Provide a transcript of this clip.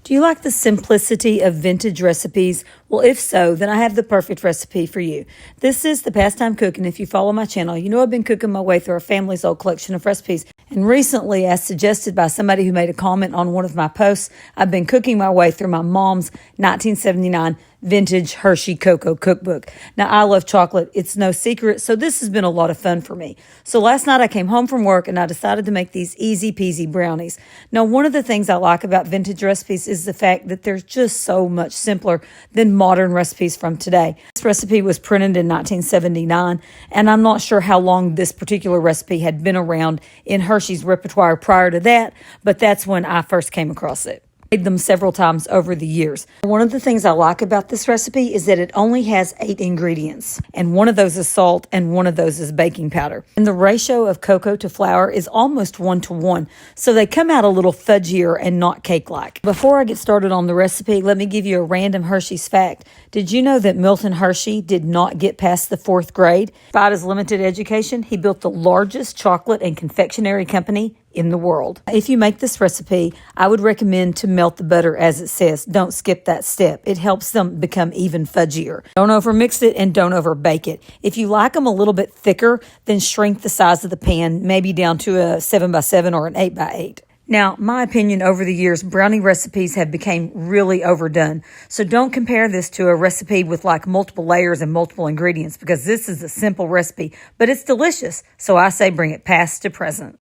Do you like the simplicity of vintage recipes? Well, if so, then I have the perfect recipe for you. This is the Pastime Cook, and if you follow my channel, you know I've been cooking my way through our family's old collection of recipes. And recently, as suggested by somebody who made a comment on one of my posts, I've been cooking my way through my mom's 1979 vintage Hershey cocoa cookbook. Now, I love chocolate. It's no secret, so this has been a lot of fun for me. So last night I came home from work and I decided to make these easy peasy brownies. Now, one of the things I like about vintage recipes is the fact that they're just so much simpler than modern recipes from today. This recipe was printed in 1979, and I'm not sure how long this particular recipe had been around in Hershey's repertoire prior to that, but that's when I first came across it. Made them several times over the years. One of the things I like about this recipe is that it only has 8 ingredients, and one of those is salt and one of those is baking powder. And the ratio of cocoa to flour is almost 1-to-1, so they come out a little fudgier and not cake-like. Before I get started on the recipe, let me give you a random Hershey's fact. Did you know that Milton Hershey did not get past the 4th grade? Despite his limited education, he built the largest chocolate and confectionery company in the world. If you make this recipe, I would recommend to melt the butter as it says. Don't skip that step. It helps them become even fudgier. Don't overmix it and don't overbake it. If you like them a little bit thicker, then shrink the size of the pan, maybe down to a 7x7 or an 8x8. Now, my opinion, over the years, brownie recipes have become really overdone. So don't compare this to a recipe with like multiple layers and multiple ingredients, because this is a simple recipe, but it's delicious. So I say bring it past to present.